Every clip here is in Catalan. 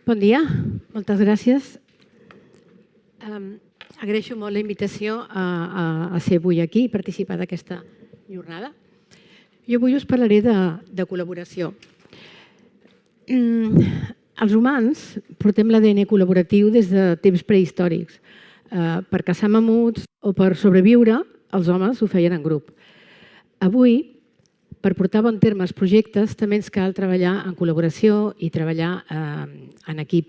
Bon dia, moltes gràcies. Agraeixo molt la invitació a ser avui aquí i participar d'aquesta jornada. Jo avui us parlaré de col·laboració. Els humans portem l'ADN col·laboratiu des de temps prehistòrics. Per caçar mamuts o per sobreviure, els homes ho feien en grup. Avui, per portar a bon terme els projectes, també ens cal treballar en col·laboració i treballar en equip.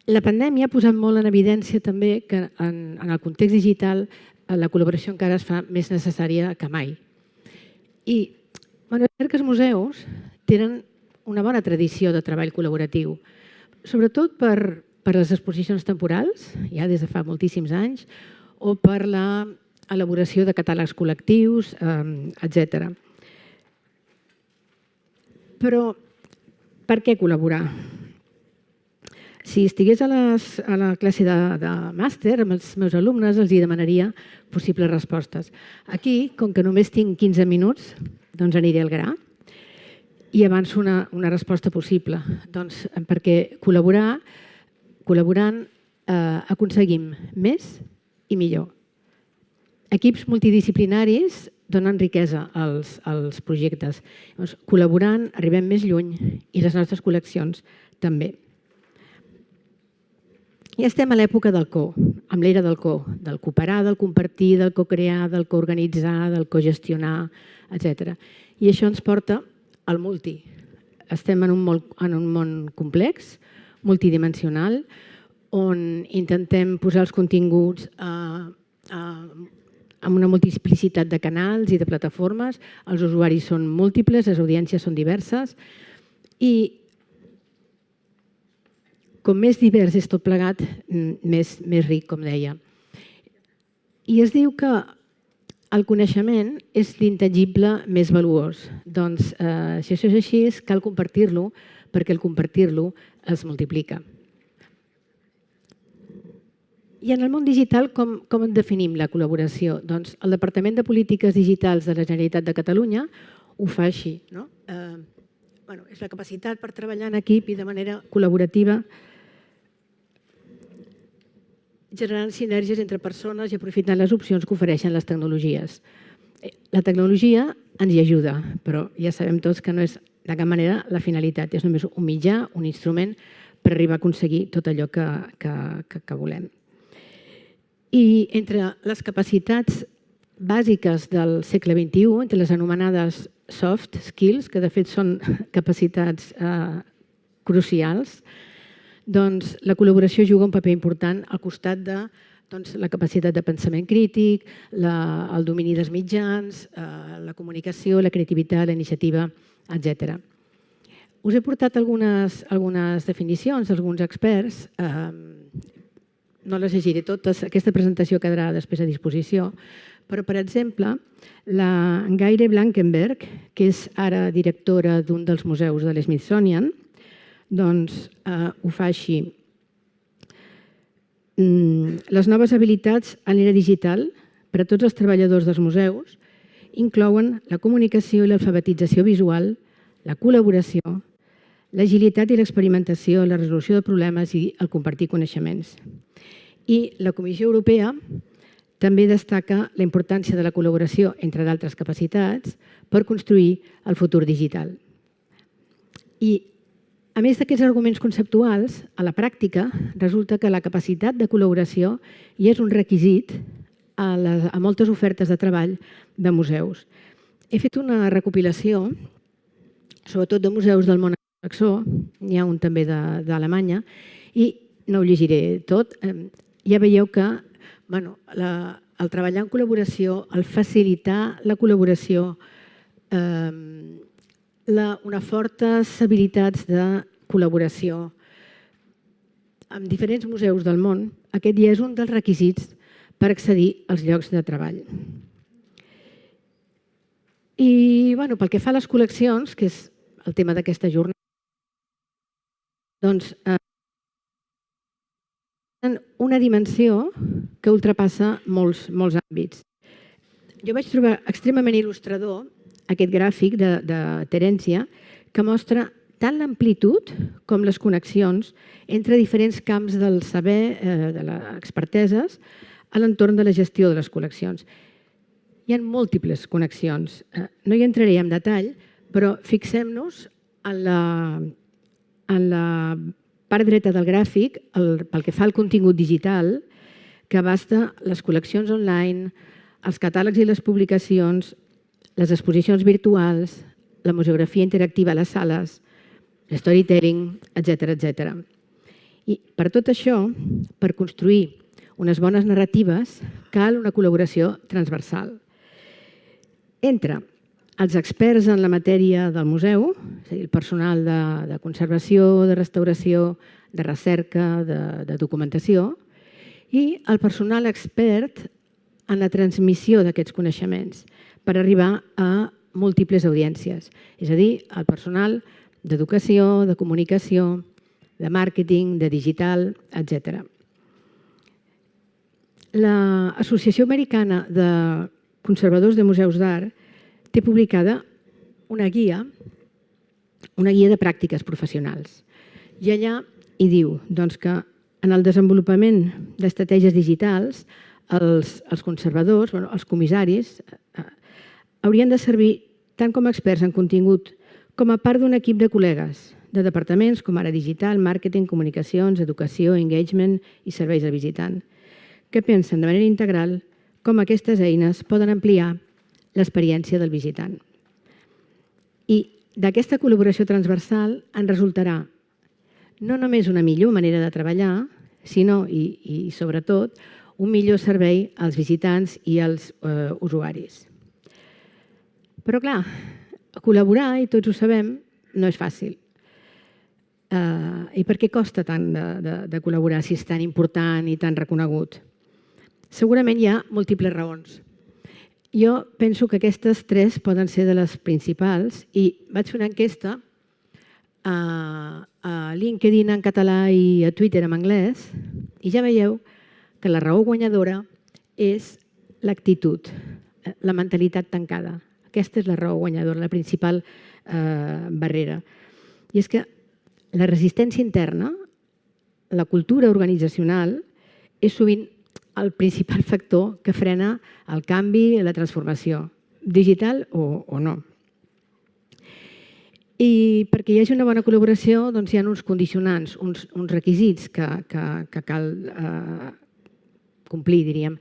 La pandèmia ha posat molt en evidència també que en el context digital la col·laboració encara es fa més necessària que mai. I és cert que els museus tenen una bona tradició de treball col·laboratiu, sobretot per les exposicions temporals, ja des de fa moltíssims anys, o per l'elaboració de catàlegs col·lectius, etc. Però per què col·laborar? Si estigués a la classe de màster, amb els meus alumnes els demanaria possibles respostes. Aquí, com que només tinc 15 minuts, doncs aniré al gra i avanço una resposta possible. Doncs perquè col·laborant aconseguim més i millor. Equips multidisciplinaris donen riquesa als projectes. Col·laborant arribem més lluny i les nostres col·leccions també. Ja estem a l'època del co, amb l'era del co, del cooperar, del compartir, del co-crear, del coorganitzar, del cogestionar, etc. I això ens porta al multi. Estem en un món complex, multidimensional, on intentem posar els continguts amb una multiplicitat de canals i de plataformes. Els usuaris són múltiples, les audiències són diverses i com més divers és tot plegat, més ric, com deia. I es diu que el coneixement és l'intangible més valuós. Doncs, si això és així, cal compartir-lo, perquè el compartir-lo es multiplica. I en el món digital, com en definim la col·laboració? Doncs el Departament de Polítiques Digitals de la Generalitat de Catalunya ho fa així. És la capacitat per treballar en equip i de manera col·laborativa, generant sinergies entre persones i aprofitant les opcions que ofereixen les tecnologies. La tecnologia ens hi ajuda, però ja sabem tots que no és de cap manera la finalitat. És només un mitjà, un instrument per arribar a aconseguir tot allò que volem. I entre les capacitats bàsiques del segle XXI, entre les anomenades soft skills, que de fet són capacitats crucials, doncs la col·laboració juga un paper important al costat de la capacitat de pensament crític, el domini dels mitjans, la comunicació, la creativitat, la iniciativa, etc. Us he portat algunes definicions d'alguns experts. No les llegiré totes, aquesta presentació quedarà després a disposició, però, per exemple, la Ngaire Blankenberg, que és ara directora d'un dels museus de l'Smithsonian, doncs ho fa així. Les noves habilitats en l'era digital per a tots els treballadors dels museus inclouen la comunicació i l'alfabetització visual, la col·laboració, l'agilitat i l'experimentació, la resolució de problemes i el compartir coneixements. I la Comissió Europea també destaca la importància de la col·laboració, entre d'altres capacitats, per construir el futur digital. I, a més d'aquests arguments conceptuals, a la pràctica resulta que la capacitat de col·laboració ja és un requisit a moltes ofertes de treball de museus. He fet una recopilació, sobretot de museus del món anglosaxó, n'hi ha un també d'Alemanya, i no ho llegiré tot. Ja veieu que el treballar en col·laboració, el facilitar la col·laboració, unes fortes habilitats de col·laboració amb diferents museus del món, aquest ja és un dels requisits per accedir als llocs de treball. I pel que fa a les col·leccions, que és el tema d'aquesta jornada, doncs una dimensió que ultrapassa molts àmbits. Jo vaig trobar extremament il·lustrador aquest gràfic de Terència que mostra tant l'amplitud com les connexions entre diferents camps del saber, de les experteses, a l'entorn de la gestió de les col·leccions. Hi ha múltiples connexions. No hi entraré en detall, però fixem-nos en la part dreta del gràfic, pel que fa al contingut digital, que abasta les col·leccions online, els catàlegs i les publicacions, les exposicions virtuals, la museografia interactiva a les sales, storytelling, etc. I per tot això, per construir unes bones narratives, cal una col·laboració transversal entre els experts en la matèria del museu, és a dir, el personal de conservació, de restauració, de recerca, de documentació, i el personal expert en la transmissió d'aquests coneixements per arribar a múltiples audiències, és a dir, el personal d'educació, de comunicació, de màrqueting, de digital, etc. L'Associació Americana de Conservadors de Museus d'Art té publicada una guia de pràctiques professionals. I allà hi diu que en el desenvolupament d'estratègies digitals els conservadors, els comissaris, haurien de servir tant com a experts en contingut com a part d'un equip de col·legues de departaments com ara digital, màrqueting, comunicacions, educació, engagement i serveis al visitant, que pensen de manera integral com aquestes eines poden ampliar l'experiència del visitant. I d'aquesta col·laboració transversal en resultarà no només una millor manera de treballar, sinó, i sobretot, un millor servei als visitants i als usuaris. Però, clar, col·laborar, i tots ho sabem, no és fàcil. I per què costa tant de col·laborar si és tan important i tan reconegut? Segurament hi ha múltiples raons. Jo penso que aquestes tres poden ser de les principals i vaig fer una enquesta a LinkedIn en català i a Twitter en anglès i ja veieu que la raó guanyadora és l'actitud, la mentalitat tancada. Aquesta és la raó guanyadora, la principal barrera. I és que la resistència interna, la cultura organitzacional, és sovint el principal factor que frena el canvi i la transformació, digital o no. I perquè hi hagi una bona col·laboració hi ha uns condicionants, uns requisits que cal complir, diríem.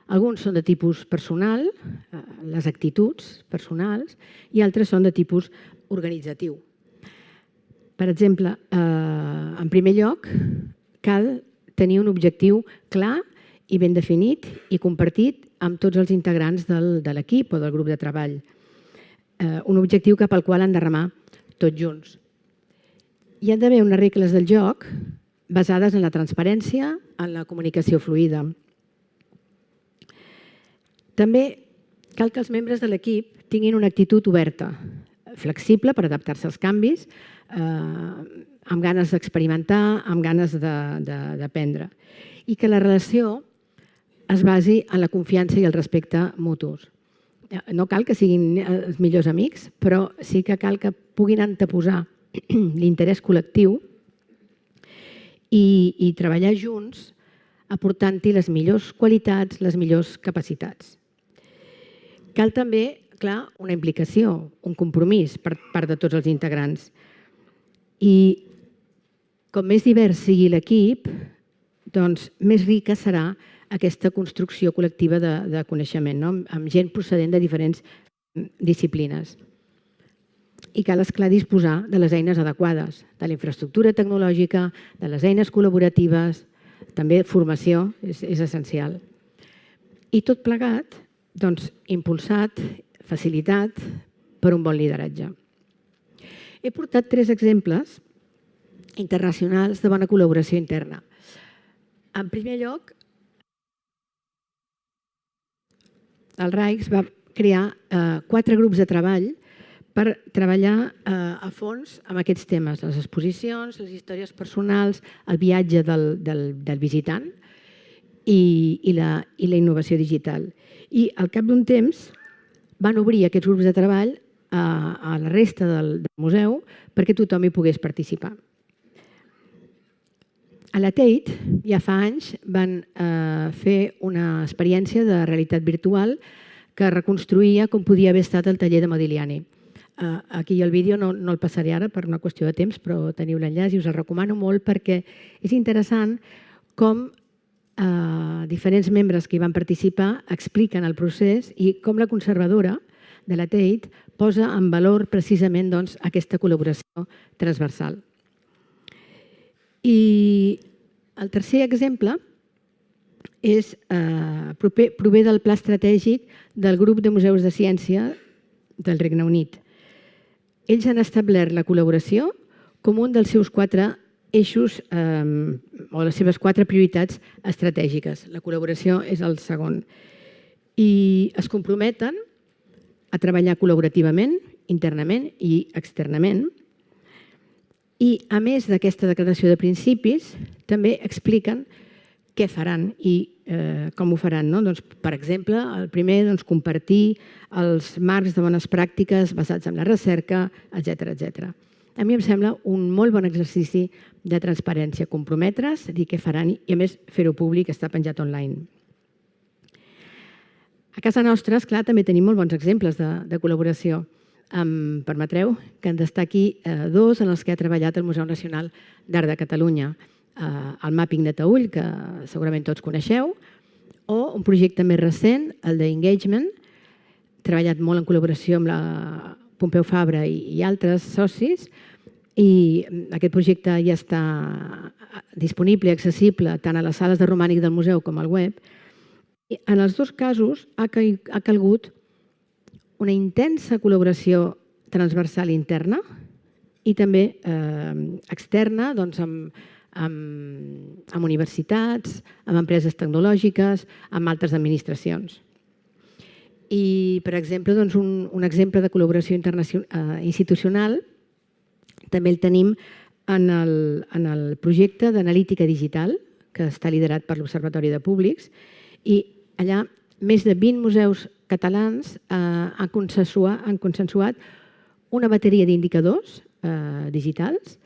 Alguns són de tipus personal, les actituds personals, i altres són de tipus organitzatiu. Per exemple, en primer lloc, cal tenir un objectiu clar i ben definit i compartit amb tots els integrants de l'equip o del grup de treball. Un objectiu cap al qual han de remar tots junts. Hi ha d'haver unes regles del joc basades en la transparència, en la comunicació fluida. També cal que els membres de l'equip tinguin una actitud oberta, flexible per adaptar-se als canvis, amb ganes d'experimentar, amb ganes d'aprendre. I que la relació es basi en la confiança i el respecte mutus. No cal que siguin els millors amics, però sí que cal que puguin anteposar l'interès col·lectiu i treballar junts aportant-hi les millors qualitats, les millors capacitats. Cal també, clar, una implicació, un compromís per part de tots els integrants. I com més divers sigui l'equip, doncs més rica serà aquesta construcció col·lectiva de coneixement, amb gent procedent de diferents disciplines. I cal, esclar, disposar de les eines adequades, de la infraestructura tecnològica, de les eines col·laboratives, també formació és essencial. I tot plegat, doncs, impulsat, facilitat per un bon lideratge. He portat 3 exemples internacionals de bona col·laboració interna. En primer lloc, el Rijks va crear 4 grups de treball per treballar a fons amb aquests temes, les exposicions, les històries personals, el viatge del visitant i la innovació digital. I al cap d'un temps van obrir aquests grups de treball a la resta del museu perquè tothom hi pogués participar. A la Tate, ja fa anys, van fer una experiència de realitat virtual que reconstruïa com podia haver estat el taller de Modigliani. Aquí el vídeo no el passaré ara per una qüestió de temps, però teniu l'enllaç i us el recomano molt perquè és interessant com diferents membres que hi van participar expliquen el procés i com la conservadora de la Tate posa en valor precisament aquesta col·laboració transversal. I el tercer exemple prové del pla estratègic del grup de museus de ciència del Regne Unit. Ells han establert la col·laboració com un dels seus 4 eixos o les seves 4 prioritats estratègiques. La col·laboració és el segon. I es comprometen a treballar col·laborativament, internament i externament. I, a més d'aquesta declaració de principis, també expliquen què faran i com ho faran. Per exemple, el primer, compartir els marcs de bones pràctiques basats en la recerca, etc. A mi em sembla un molt bon exercici de transparència, comprometre's, dir què faran i, a més, fer-ho públic, està penjat online. A casa nostra, esclar, també tenim molt bons exemples de col·laboració. Em permetreu que en destaqui 2 en els que ha treballat el Museu Nacional d'Art de Catalunya. El Mapping de Taüll, que segurament tots coneixeu, o un projecte més recent, el d'Engagement, treballat molt en col·laboració amb la Pompeu Fabra i altres socis, i aquest projecte ja està disponible i accessible tant a les sales de romànic del museu com al web. En els 2 casos ha calgut una intensa col·laboració transversal interna i també externa amb universitats, amb empreses tecnològiques, amb altres administracions. I, per exemple, un exemple de col·laboració institucional també el tenim en el projecte d'analítica digital, que està liderat per l'Observatori de Públics, i allà més de 20 museus catalans han consensuat una bateria d'indicadors digitals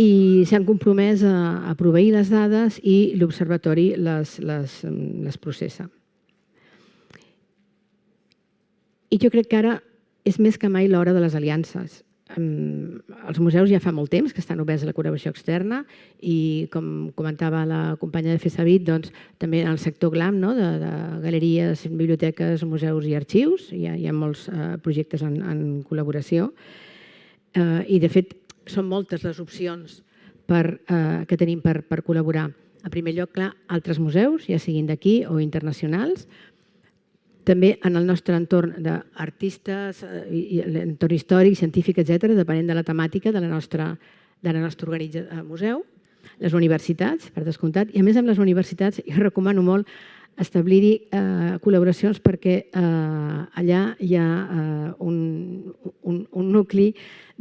i s'han compromès a proveir les dades i l'Observatori les processa. I jo crec que ara és més que mai l'hora de les aliances. Els museus ja fa molt temps que estan oberts a la col·laboració externa i, com comentava la companya de FESAVIT, també en el sector GLAM, de galeries, biblioteques, museus i arxius, hi ha molts projectes en col·laboració. I, de fet, són moltes les opcions que tenim per col·laborar. En primer lloc, clar, altres museus, ja siguin d'aquí o internacionals, també en el nostre entorn d'artistes, l'entorn històric, científic, etc., depenent de la temàtica de la nostra museu, les universitats, per descomptat, i a més amb les universitats jo recomano molt establir-hi col·laboracions perquè allà hi ha un nucli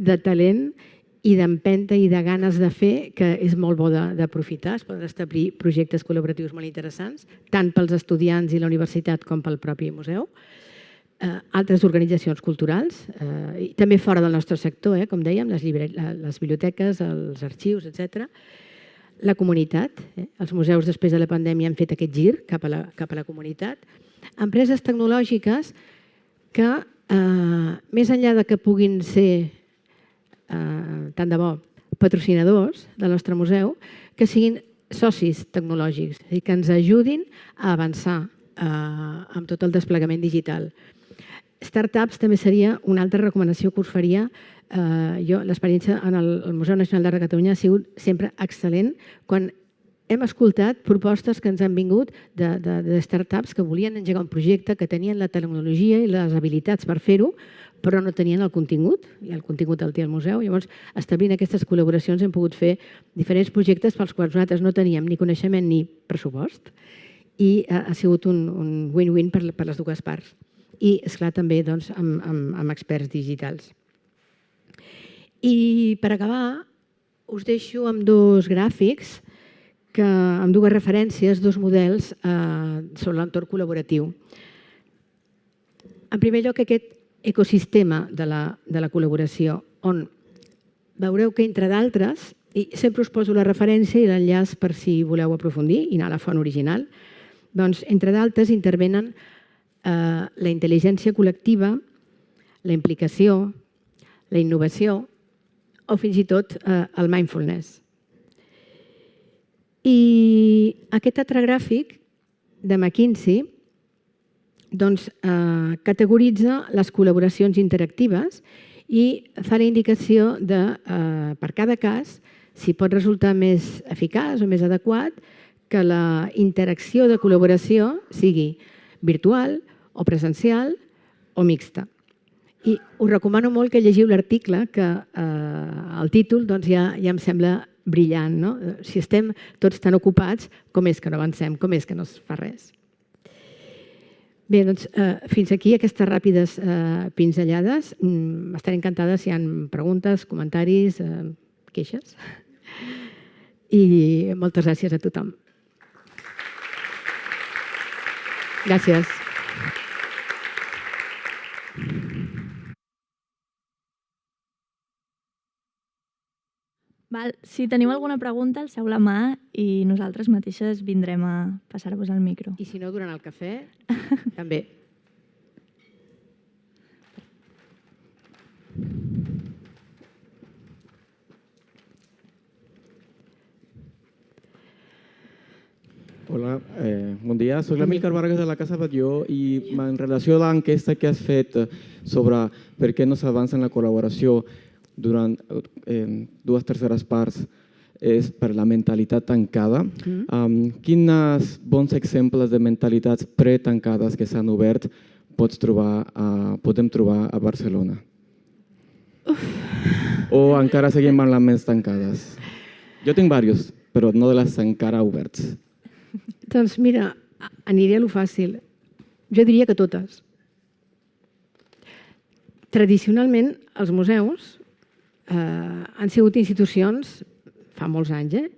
de talent i d'empenta i de ganes de fer que és molt bo d'aprofitar. Es poden establir projectes col·laboratius molt interessants, tant pels estudiants i la universitat com pel propi museu. Altres organitzacions culturals, i també fora del nostre sector, com dèiem, les biblioteques, els arxius, etc. La comunitat, els museus després de la pandèmia han fet aquest gir cap a la comunitat. Empreses tecnològiques que, més enllà de que puguin ser tant de bo, patrocinadors del nostre museu, que siguin socis tecnològics i que ens ajudin a avançar amb tot el desplegament digital. Startups també seria una altra recomanació que us faria. L'experiència en el Museu Nacional d'Art de Catalunya ha sigut sempre excel·lent quan hem escoltat propostes que ens han vingut de startups que volien engegar un projecte, que tenien la tecnologia i les habilitats per fer-ho, però no tenien el contingut, i el contingut el té el museu. Llavors, establint aquestes col·laboracions hem pogut fer diferents projectes pels quals nosaltres no teníem ni coneixement ni pressupost i ha sigut un win-win per les 2 parts. I, esclar, també amb experts digitals. I per acabar, us deixo amb 2 gràfics, amb 2 referències, 2 models sobre l'entorn col·laboratiu. En primer lloc, aquest ecosistema de la col·laboració, on veureu que, entre d'altres, i sempre us poso la referència i l'enllaç per si voleu aprofundir i anar a la font original, doncs, entre d'altres, intervenen la intel·ligència col·lectiva, la implicació, la innovació o fins i tot el mindfulness. I aquest altre gràfic de McKinsey categoritza les col·laboracions interactives i fa la indicació de, per cada cas, si pot resultar més eficaç o més adequat que la interacció de col·laboració sigui virtual o presencial o mixta. I us recomano molt que llegiu l'article, que el títol ja em sembla brillant. Si estem tots tan ocupats, com és que no avancem, com és que no es fa res? Bé, doncs fins aquí aquestes ràpides pinzellades. Estaré encantada si hi ha preguntes, comentaris, queixes. I moltes gràcies a tothom. Gràcies. Si teniu alguna pregunta, alceu la mà i nosaltres mateixes vindrem a passar-vos el micro. I si no, durant el cafè, també. Hola, bon dia. Soc l'Amílcar Vargas de la Casa Batlló i en relació a l'enquesta que has fet sobre per què no s'avança en la col·laboració durant 2/3 parts és per la mentalitat tancada. Quins bons exemples de mentalitats pretancades que s'han obert podem trobar a Barcelona? O encara seguim amb les ments tancades? Jo tinc diversos, però no de les encara oberts. Doncs mira, aniré a lo fàcil. Jo diria que totes. Tradicionalment, els museus han sigut institucions, fa molts anys,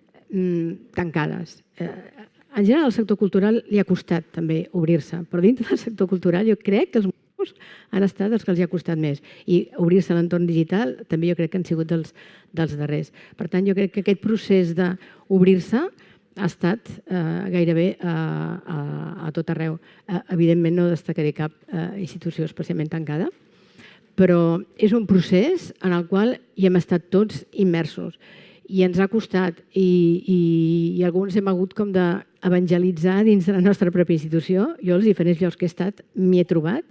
tancades. En general, al sector cultural li ha costat també obrir-se, però dintre del sector cultural jo crec que els museus han estat els que els hi ha costat més. I obrir-se a l'entorn digital també jo crec que han sigut dels darrers. Per tant, jo crec que aquest procés d'obrir-se ha estat gairebé a tot arreu. Evidentment no destacaré cap institució especialment tancada, però és un procés en el qual hi hem estat tots immersos i ens ha costat i alguns hem hagut com d'evangelitzar dins de la nostra pròpia institució. Jo als diferents llocs que he estat m'hi he trobat.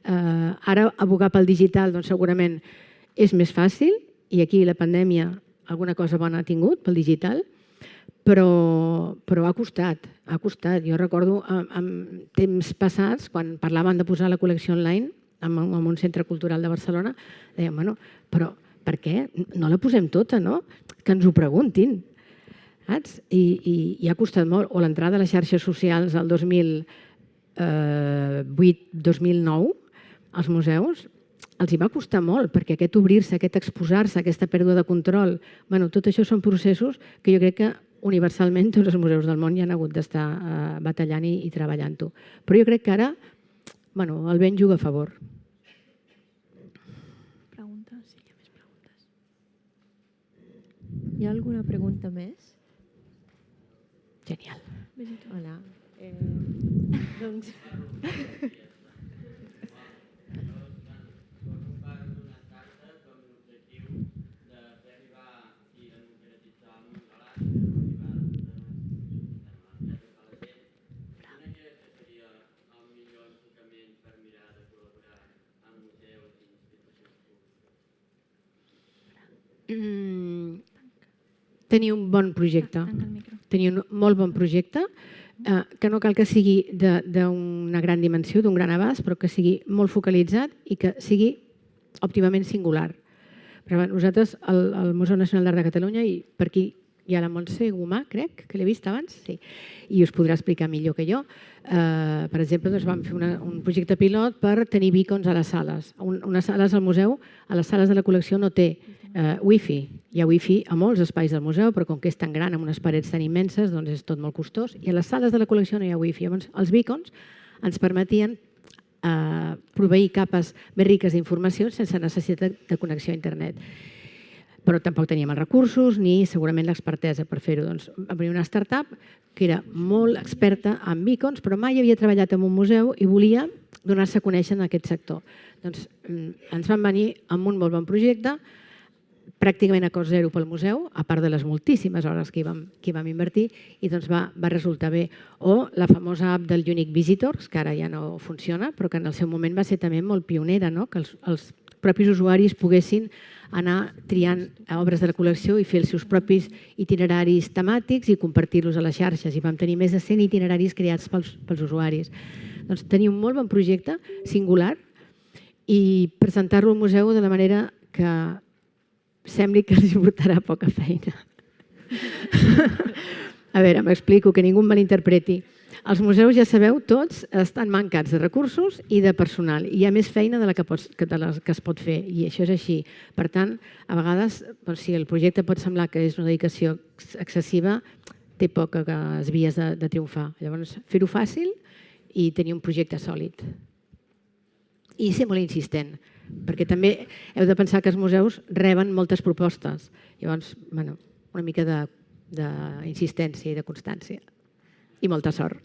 Ara abogar pel digital doncs segurament és més fàcil i aquí la pandèmia alguna cosa bona ha tingut pel digital, però ha costat, ha costat. Jo recordo en temps passats, quan parlaven de posar la col·lecció online en un centre cultural de Barcelona, dèiem, bueno, però per què no la posem tota, no? Que ens ho preguntin, saps? I ha costat molt. O l'entrada a les xarxes socials el 2008-2009, als museus, els hi va costar molt, perquè aquest obrir-se, aquest exposar-se, aquesta pèrdua de control, tot això són processos que jo crec que universalment tots els museus del món hi han hagut d'estar batallant i treballant-ho. Però jo crec que ara el vent juga a favor. Preguntes? Sí, hi ha més preguntes. Hi ha alguna pregunta més? Genial. Hola. Doncs... Tenir un bon projecte, tenir un molt bon projecte, que no cal que sigui d'una gran dimensió, d'un gran abast, però que sigui molt focalitzat i que sigui òptimament singular. Nosaltres, al Museu Nacional d'Art de Catalunya, i per aquí hi ha la Montse Gomà, crec, que l'he vist abans, sí, i us podrà explicar millor que jo. Per exemple, vam fer un projecte pilot per tenir beacons a les sales. Unes sales al museu, a les sales de la col·lecció no té wifi. Hi ha wifi a molts espais del museu, però com que és tan gran, amb unes parets tan immenses, doncs és tot molt costós. I a les sales de la col·lecció no hi ha wifi. Llavors, els beacons ens permetien proveir capes més riques d'informació sense necessitat de connexió a internet. Però tampoc teníem els recursos ni segurament l'expertesa per fer-ho. Doncs vam obrir una startup que era molt experta en beacons, però mai havia treballat en un museu i volia donar-se a conèixer en aquest sector. Doncs ens van venir amb un molt bon projecte, pràcticament a cost zero pel museu, a part de les moltíssimes hores que hi vam invertir, i doncs va resultar bé. O la famosa app del Unique Visitors, que ara ja no funciona, però que en el seu moment va ser també molt pionera, que els propis usuaris poguessin anar triant obres de la col·lecció i fer els seus propis itineraris temàtics i compartir-los a les xarxes. I vam tenir més de 100 itineraris creats pels usuaris. Doncs tenia un molt bon projecte, singular, i presentar-lo al museu de la manera que sembli que els portarà poca feina. A veure, m'explico, que ningú em malinterpreti. Els museus, ja sabeu, tots estan mancats de recursos i de personal. Hi ha més feina de la que es pot fer, i això és així. Per tant, a vegades, si el projecte pot semblar que és una dedicació excessiva, té poques vies de triomfar. Llavors, fer-ho fàcil i tenir un projecte sòlid. I ser molt insistent, perquè també heu de pensar que els museus reben moltes propostes. Llavors, una mica d'insistència i de constància. I molta sort.